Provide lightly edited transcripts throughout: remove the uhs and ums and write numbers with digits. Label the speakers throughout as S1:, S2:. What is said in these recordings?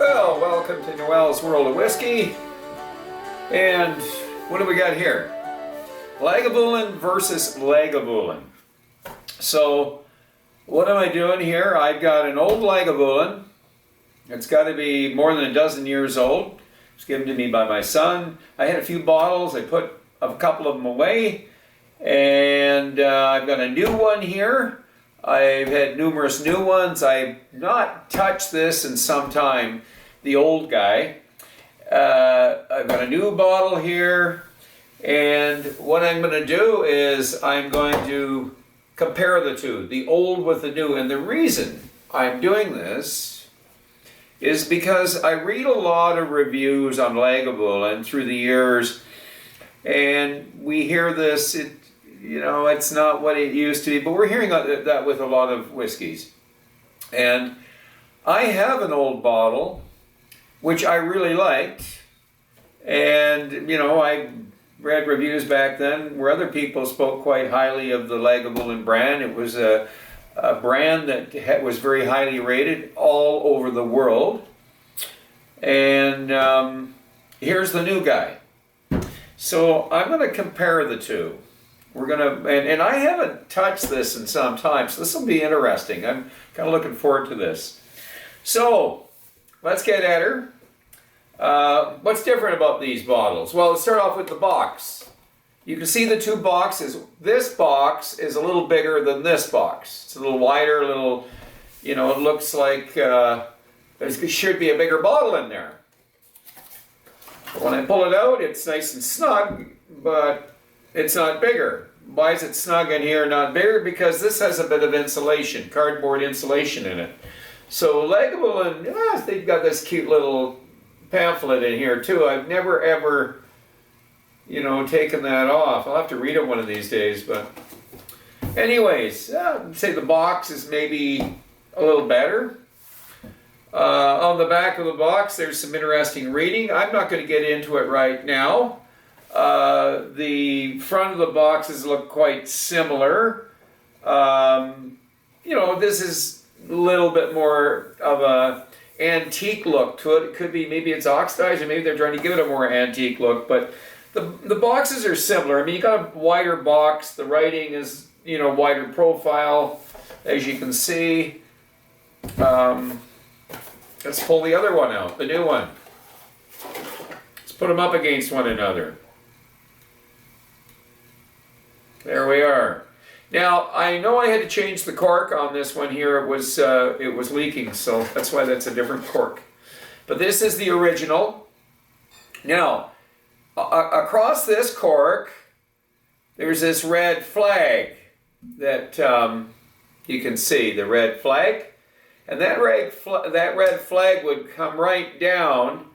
S1: Well, welcome to Noel's World of Whiskey. And what do we got here? Lagavulin versus Lagavulin. So, what am I doing here? I've got an old Lagavulin. It's got to be more than a dozen years old. It was given to me by my son. I had a few bottles. I put a couple of them away. And I've got a new one here. I've had numerous new ones. I've not touched this in some time, the old guy. I've got a new bottle here, and what I'm going to do is I'm going to compare the two, the old with the new. And the reason I'm doing this is because I read a lot of reviews on Lagavulin through the years, and we hear this, it's not what it used to be, but we're hearing that with a lot of whiskeys. And I have an old bottle, which I really liked. And, I read reviews back then where other people spoke quite highly of the Lagavulin brand. It was a brand that was very highly rated all over the world. And here's the new guy. So I'm going to compare the two. We're gonna, and I haven't touched this in some time, so this will be interesting. I'm kind of looking forward to this. So, let's get at her. What's different about these bottles? Well, let's start off with the box. You can see the two boxes. This box is a little bigger than this box. It's a little wider, it looks like there should be a bigger bottle in there. But when I pull it out, it's nice and snug, but it's not bigger. Why is it snug in here, not bigger? Because this has a bit of insulation, cardboard insulation in it. So Lagavulin, they've got this cute little pamphlet in here too. I've never ever, taken that off. I'll have to read it one of these days. But anyways, say the box is maybe a little better. On the back of the box, there's some interesting reading. I'm not going to get into it right now. The front of the boxes look quite similar. This is a little bit more of a antique look to it. It could be, maybe it's oxidized, or maybe they're trying to give it a more antique look, but the boxes are similar. I mean, you got a wider box, the writing is, wider profile, as you can see. Let's pull the other one out, the new one. Let's put them up against one another. There we are. Now, I know I had to change the cork on this one here. It was leaking, so that's why that's a different cork. But this is the original. Now, across this cork, there's this red flag that you can see, the red flag. And that red flag would come right down,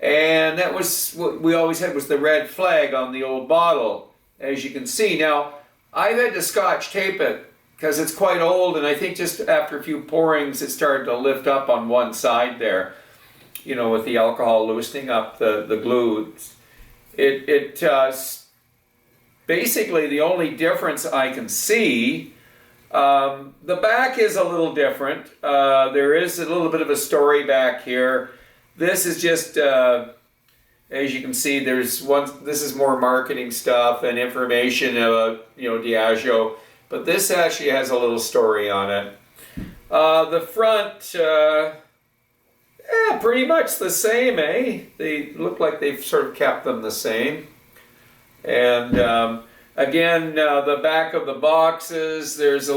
S1: and that was what we always had, was the red flag on the old bottle, as you can see. Now, I've had to scotch tape it because it's quite old, and I think just after a few pourings it started to lift up on one side there, with the alcohol loosening up the glue. Basically the only difference I can see, the back is a little different. There is a little bit of a story back here. This is just, as you can see, this is more marketing stuff and information about, Diageo. But this actually has a little story on it. The front, pretty much the same, eh? They look like they've sort of kept them the same. And again, the back of the boxes, there's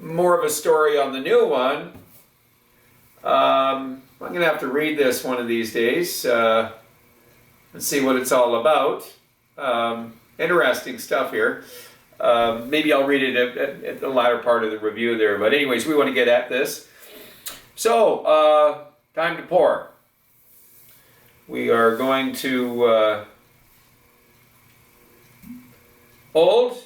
S1: more of a story on the new one. I'm going to have to read this one of these days and see what it's all about. Interesting stuff here. Maybe I'll read it at the latter part of the review there. But anyways, we want to get at this. So, time to pour. We are going to old.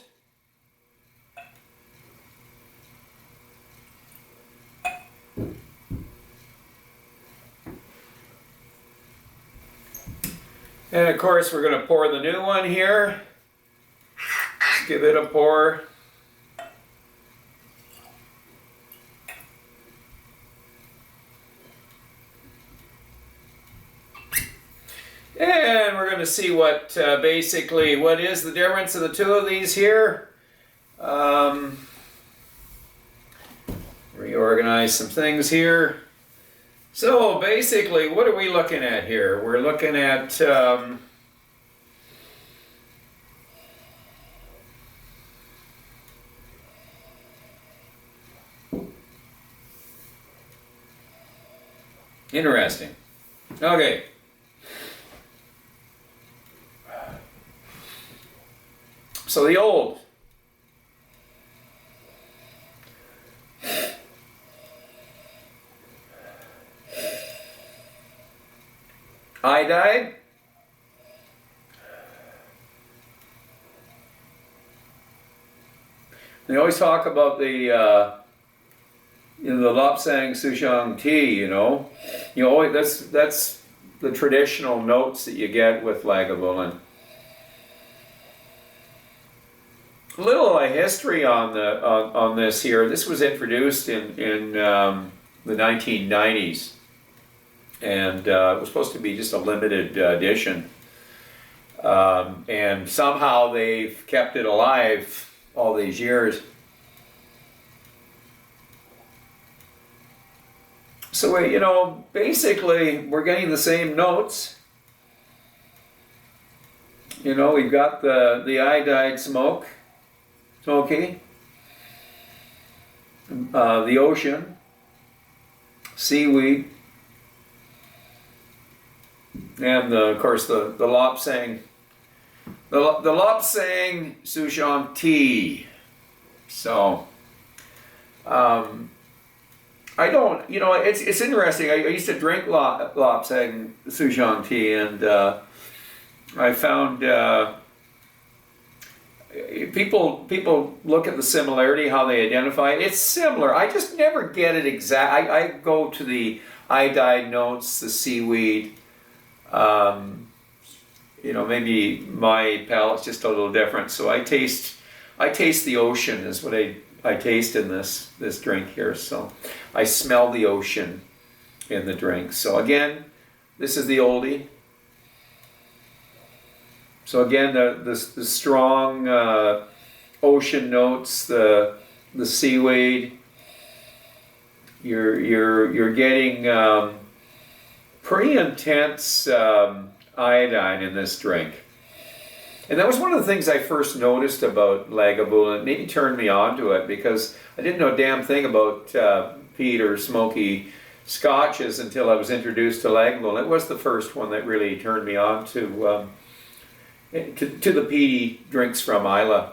S1: And of course, we're going to pour the new one here. Let's give it a pour. going to see what basically what is the difference in the two of these here. Reorganize some things here. So basically, what are we looking at here? We're looking at interesting. Okay. So the old iodide, they always talk about the the Lapsang Souchong tea, that's the traditional notes that you get with Lagavulin. A little history on this here. This was introduced in the 1990s, and it was supposed to be just a limited edition. And somehow they've kept it alive all these years. So, basically, we're getting the same notes. We've got the iodide smoky, the ocean, seaweed, and of course the Lapsang, the Lapsang Souchong tea. So, I don't, it's interesting. I used to drink Lapsang Souchong tea, and I found people look at the similarity, how they identify it. It's similar. I just never get it exact. I go to the iodide notes, the seaweed. Maybe my palate's just a little different. So I taste the ocean is what I taste in this drink here. So I smell the ocean in the drink. So again, this is the oldie. So again, the strong ocean notes, the seaweed. You're getting pretty intense iodine in this drink. And that was one of the things I first noticed about Lagavulin. It maybe turned me on to it because I didn't know a damn thing about peat or smoky scotches until I was introduced to Lagavulin. It was the first one that really turned me on to the peaty drinks from Islay.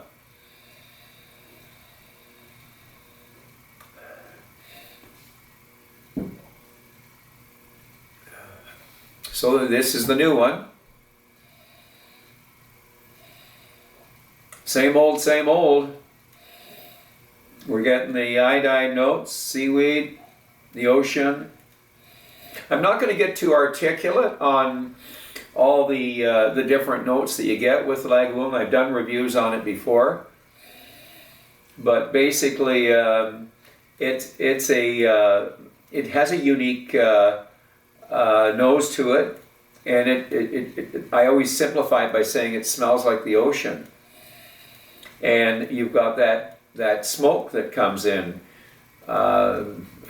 S1: So this is the new one. Same old, same old. We're getting the iodide notes, seaweed, the ocean. I'm not going to get too articulate on all the different notes that you get with Lagavulin. I've done reviews on it before, but basically it has a unique nose to it, and I always simplify it by saying it smells like the ocean. And you've got that smoke that comes in, a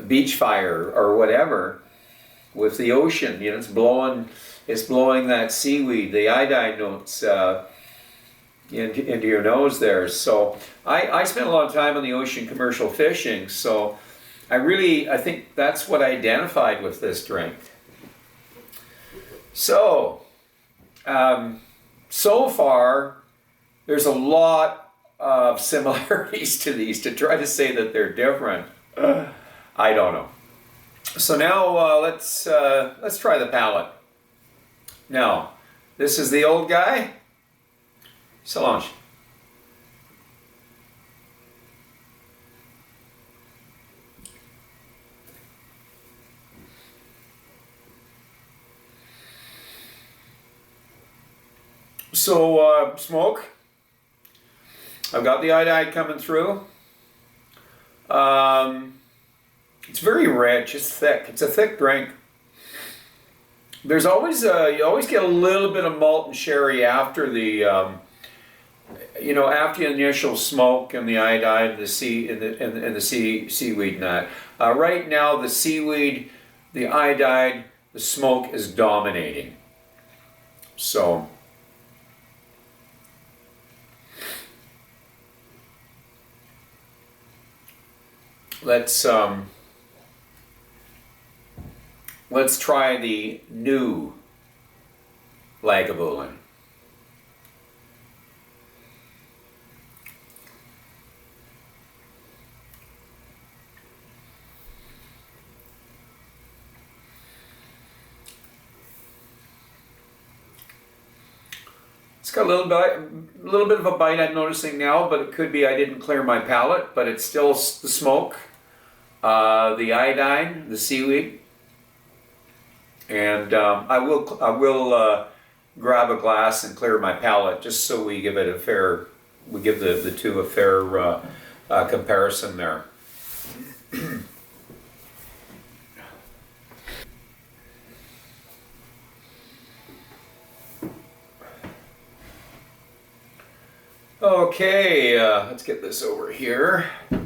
S1: beach fire or whatever, with the ocean. It's blowing that seaweed, the iodide notes into your nose there. So I spent a lot of time on the ocean commercial fishing, so I think that's what I identified with this drink. So, so far, there's a lot of similarities to these. To try to say that they're different, I don't know. So now let's try the palate. Now, this is the old guy. Sláinte. So smoke. I've got the iodide coming through. It's very rich. It's thick. It's a thick drink. there's always you always get a little bit of malt and sherry after the after the initial smoke and the iodine and the seaweed nut. Right now, the seaweed, the iodine, the smoke is dominating. So let's try the new Lagavulin. It's got a little bit of a bite I'm noticing now, but it could be I didn't clear my palate, but it's still the smoke, the iodine, the seaweed. And I will grab a glass and clear my palate just so we give the two a fair comparison there. Okay, let's get this over here. Get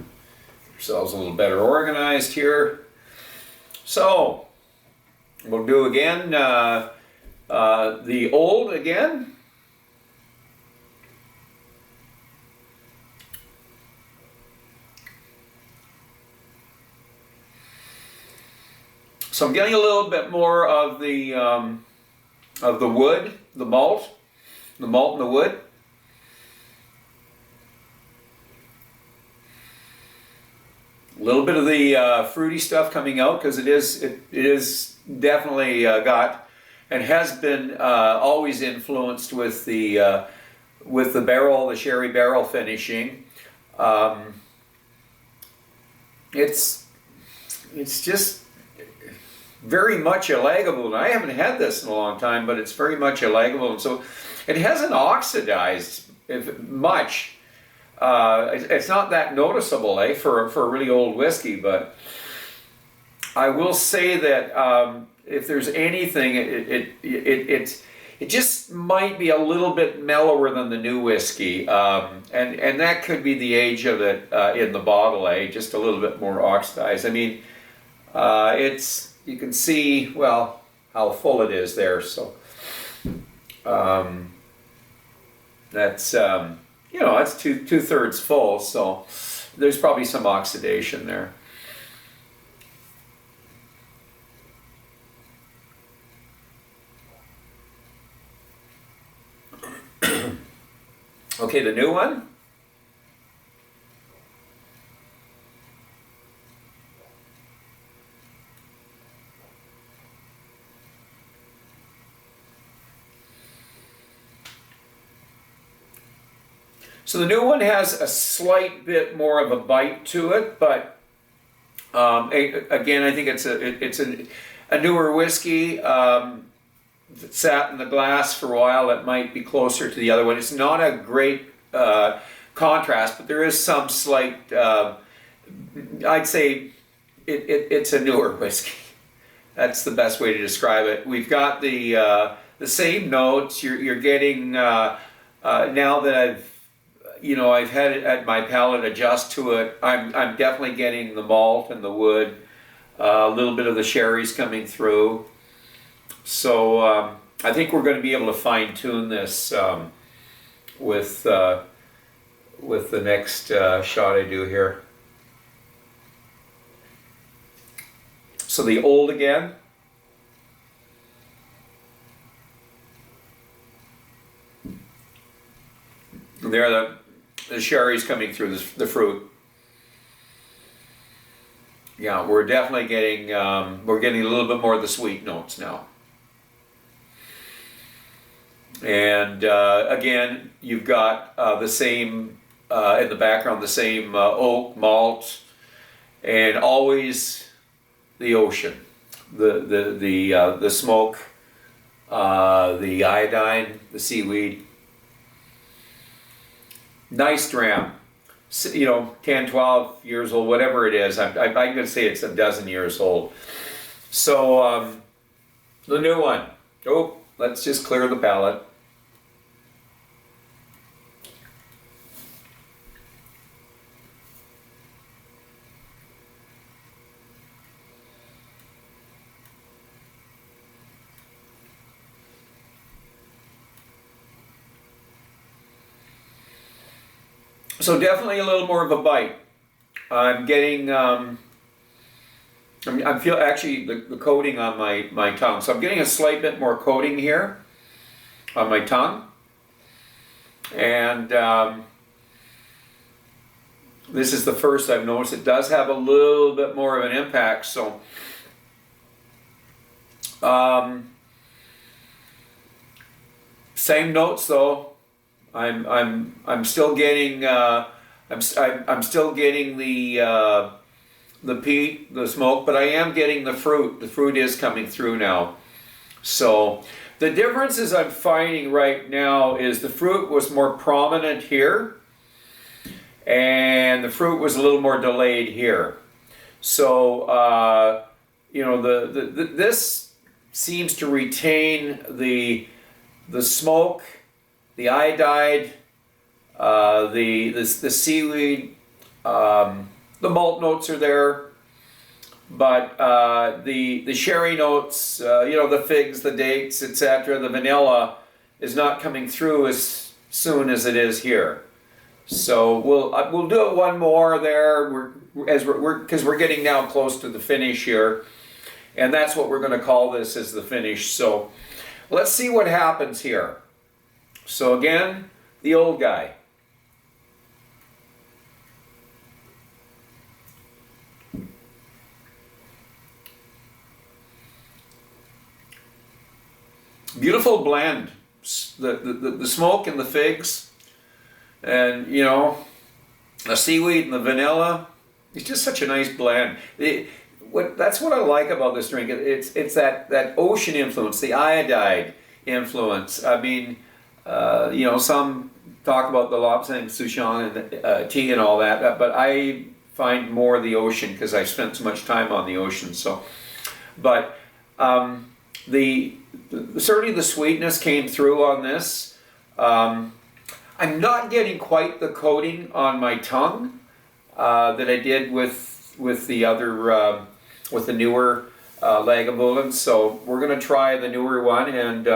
S1: ourselves a little better organized here. So, we'll do again the old again. So I'm getting a little bit more of the wood, the malt and the wood. A little bit of the fruity stuff coming out because it is definitely got and has been always influenced with the barrel, the sherry barrel finishing. It's just very much a Lagavulin. I haven't had this in a long time, but it's very much a Lagavulin. So it hasn't oxidized much. It's not that noticeable, for a really old whiskey, but I will say that if there's anything, it just might be a little bit mellower than the new whiskey, and that could be the age of it in the bottle, just a little bit more oxidized. I mean, you can see well how full it is there, so that's. It's two-thirds full, so there's probably some oxidation there. Okay, the new one. So the new one has a slight bit more of a bite to it, but again, I think it's a newer whiskey that sat in the glass for a while. That might be closer to the other one. It's not a great contrast, but there is some slight. I'd say it's a newer whiskey. That's the best way to describe it. We've got the same notes. You're getting now that I've had it at my palate adjust to it. I'm definitely getting the malt and the wood, a little bit of the sherry's coming through. So I think we're going to be able to fine tune this with the next shot I do here. So the old again. There the sherry's coming through the fruit. Yeah, we're definitely getting a little bit more of the sweet notes now. And again, you've got the same in the background, the same oak malt, and always the ocean, the smoke, the iodine, the seaweed. Nice dram, 10, 12 years old, whatever it is. I'm going to say it's a dozen years old. So the new one. Oh, let's just clear the palate. So definitely a little more of a bite. I'm getting, I feel actually the coating on my tongue. So I'm getting a slight bit more coating here on my tongue. And this is the first I've noticed. It does have a little bit more of an impact. So same notes though. I'm still getting I'm still getting the peat, the smoke, but I am getting the fruit. The fruit is coming through now. So the differences I'm finding right now is the fruit was more prominent here, and the fruit was a little more delayed here. So you know, this seems to retain the smoke, the iodide, the seaweed, the malt notes are there, but the sherry notes, you know, the figs, the dates, etc., the vanilla is not coming through as soon as it is here. So we'll do it one more there, because we're getting now close to the finish here, and that's what we're going to call this as the finish. So let's see what happens here. So again, the old guy. Beautiful blend. The smoke and the figs, and you know, the seaweed and the vanilla. It's just such a nice blend. That's what I like about this drink. It's that ocean influence, the iodide influence. I mean, you know, some talk about the Lapsang Souchong and tea and all that, but I find more the ocean because I spent so much time on the ocean. So, but certainly the sweetness came through on this. I'm not getting quite the coating on my tongue that I did with the other with the newer Lagavulin. So we're going to try the newer one, and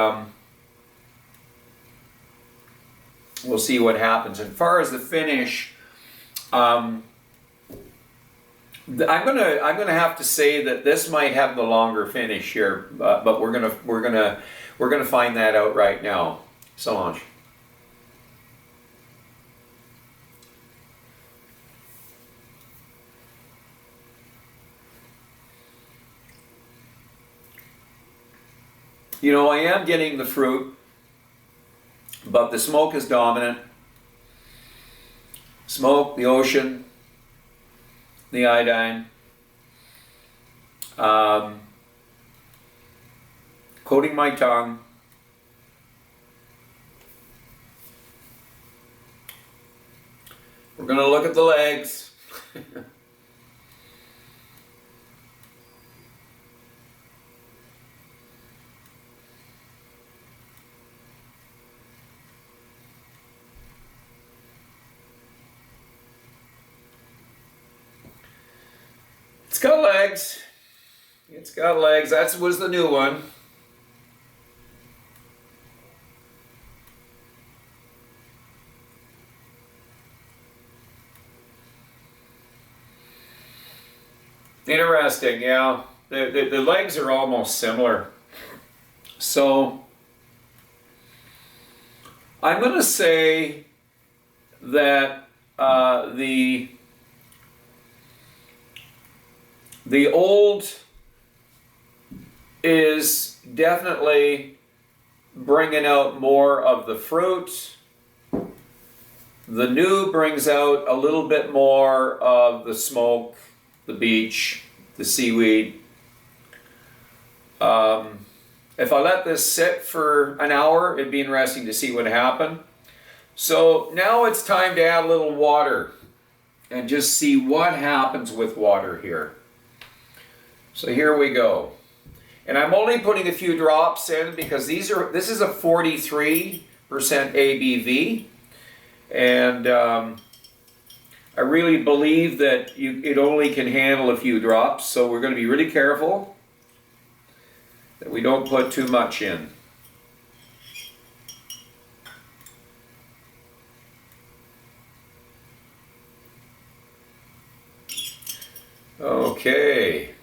S1: we'll see what happens. As far as the finish, I'm gonna have to say that this might have the longer finish here, but we're gonna find that out right now. Solange. You know, I am getting the fruit, but the smoke is dominant. Smoke, the ocean, the iodine, coating my tongue. We're going to look at the legs. It's got legs. It's got legs. That was the new one. Interesting, yeah. The legs are almost similar. So I'm going to say that the old is definitely bringing out more of the fruit. The new brings out a little bit more of the smoke, the beach, the seaweed. If I let this sit for an hour, it'd be interesting to see what happened. So now it's time to add a little water and just see what happens with water here. So here we go. And I'm only putting a few drops in because this is a 43% ABV. And I really believe that it only can handle a few drops. So we're going to be really careful that we don't put too much in. Okay.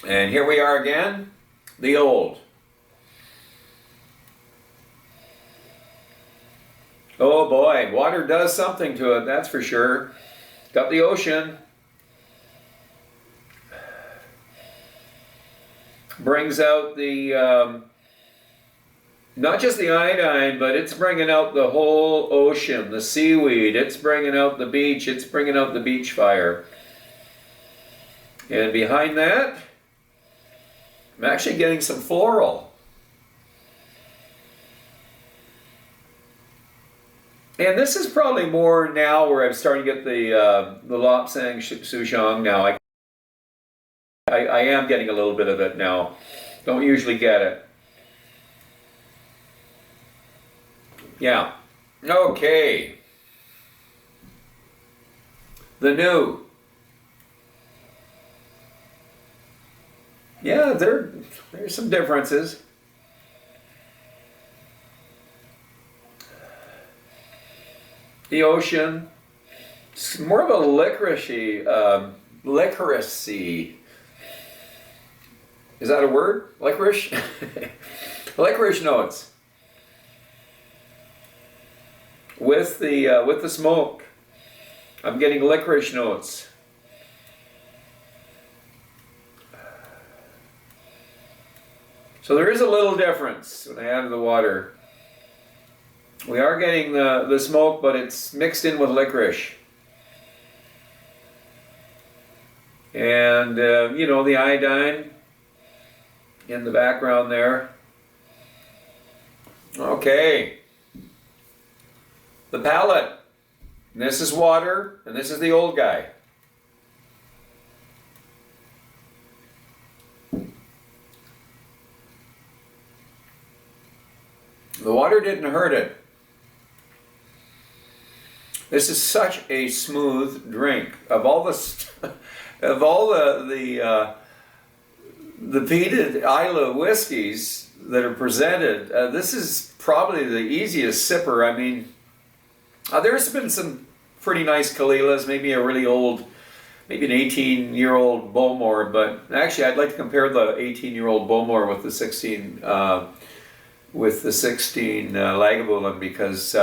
S1: And here we are again, the old. Oh boy, water does something to it, that's for sure. Got the ocean. Brings out the, not just the iodine, but it's bringing out the whole ocean, the seaweed. It's bringing out the beach. It's bringing out the beach fire. And behind that, I'm actually getting some floral. And this is probably more now where I'm starting to get the Lapsang Souchong now. I am getting a little bit of it now. Don't usually get it. Yeah. Okay. The new. Yeah, there's some differences. The ocean. It's more of a licoricey, licoricey. Is that a word? Licorice? Licorice notes. With the smoke, I'm getting licorice notes. So there is a little difference when I add the water. We are getting the smoke, but it's mixed in with licorice. And, you know, the iodine in the background there. Okay. The palate. And this is water, and this is the old guy. The water didn't hurt it. This is such a smooth drink. Of all the peated Islay whiskeys that are presented, this is probably the easiest sipper. I mean, there's been some pretty nice Kalilas, maybe a really old, maybe an 18-year-old Bowmore, but actually I'd like to compare the 18-year-old Bowmore with the 16 Lagavulin because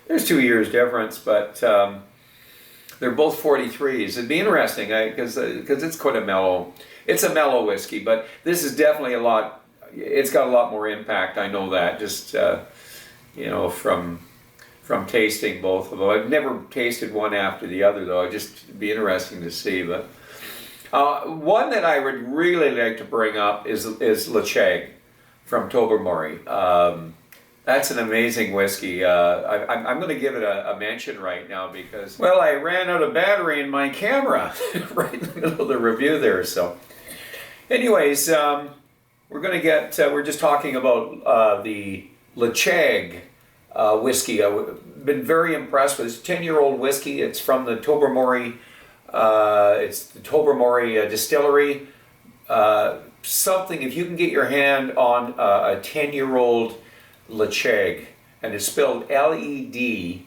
S1: there's 2 years difference, but they're both 43s. It'd be interesting because it's quite a mellow. It's a mellow whiskey, but this is definitely it's got a lot more impact. I know that just you know from tasting both of them. I've never tasted one after the other though. It'd be interesting to see. But one that I would really like to bring up is Lacheg from Tobermory. That's an amazing whiskey. I'm going to give it a mention right now because, well, I ran out of battery in my camera right in the middle of the review there. So, anyways, we're just talking about the Lacheg whiskey. I've been very impressed with this 10-year-old whiskey. It's from the Tobermory. It's the Tobermory distillery. Something, if you can get your hand on a 10-year-old Lacheg, and it's spelled Ledaig,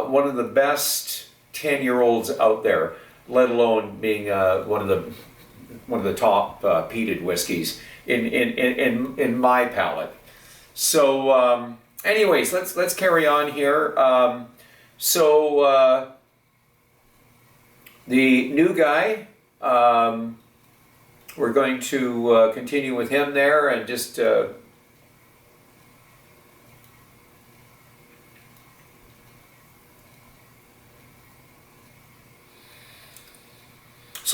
S1: one of the best 10-year-olds out there, let alone being one of the top peated whiskeys in my palate. So, anyways, let's carry on here. The new guy. We're going to continue with him there and just so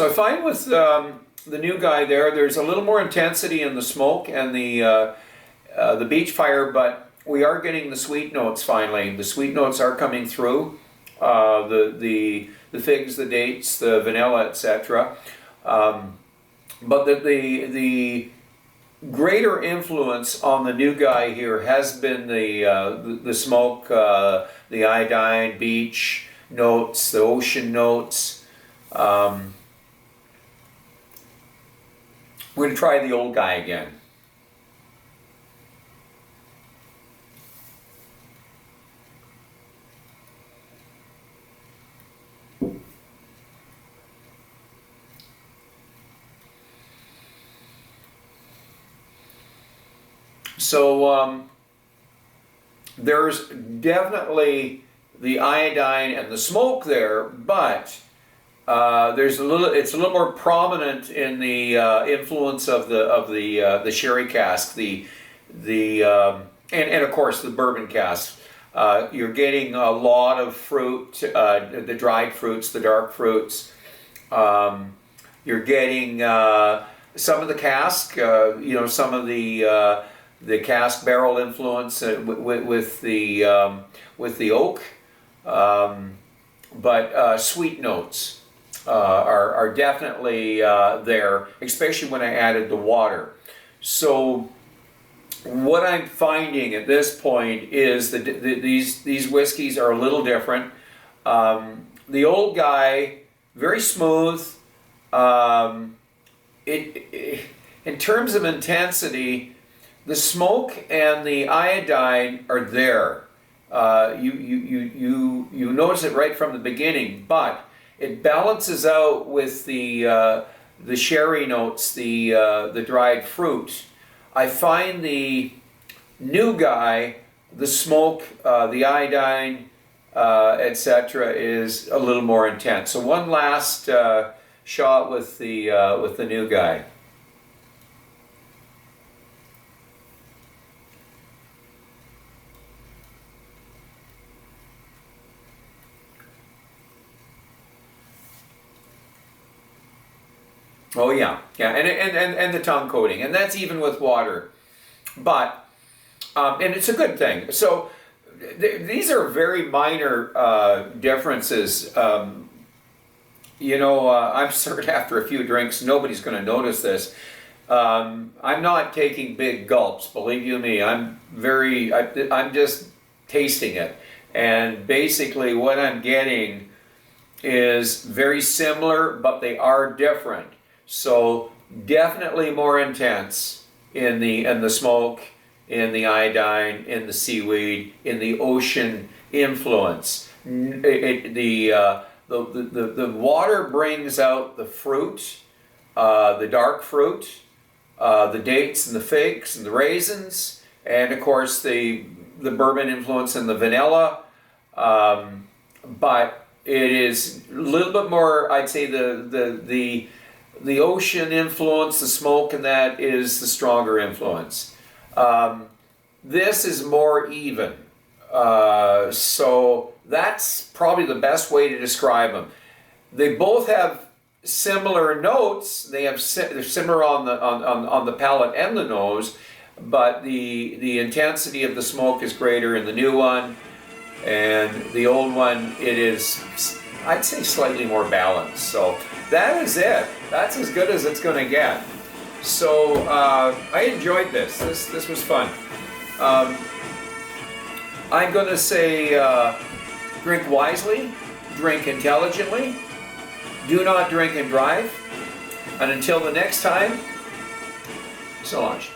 S1: I find with the new guy there's a little more intensity in the smoke and the beach fire, but we are getting the sweet notes finally. The sweet notes are coming through. the figs, the dates, the vanilla, etc. But the greater influence on the new guy here has been the smoke, the iodine, beach notes, the ocean notes. We're going to try the old guy again. So there's definitely the iodine and the smoke there, but it's a little more prominent in the influence of the sherry cask, and of course the bourbon cask. You're getting a lot of fruit, the dried fruits, the dark fruits. You're getting some of the cask, some of the cask barrel influence with the oak, but sweet notes are definitely there, especially when I added the water. So what I'm finding at this point is that these whiskeys are a little different. The old guy, very smooth. In terms of intensity, the smoke and the iodine are there. You notice it right from the beginning, but it balances out with the sherry notes, the dried fruit. I find the new guy, the smoke, the iodine, etc., is a little more intense. So one last shot with the new guy. Oh yeah, and the tongue coating, and that's even with water, but and it's a good thing. So these are very minor differences. I'm certain after a few drinks, nobody's going to notice this. I'm not taking big gulps, believe you me. I'm just tasting it, and basically what I'm getting is very similar, but they are different. So definitely more intense in the smoke, in the iodine, in the seaweed, in the ocean influence. The water brings out the fruit, the dark fruit, the dates and the figs and the raisins, and of course the bourbon influence and the vanilla. But it is a little bit more, I'd say the ocean influence, the smoke, and that is the stronger influence. This is more even. So that's probably the best way to describe them. They both have similar notes. They're similar on the palate and the nose, but the intensity of the smoke is greater in the new one, and the old one, it is, I'd say, slightly more balanced. So that is it. That's as good as it's going to get. So I enjoyed this. This was fun. I'm going to say drink wisely, drink intelligently, do not drink and drive. And until the next time, Sláinte.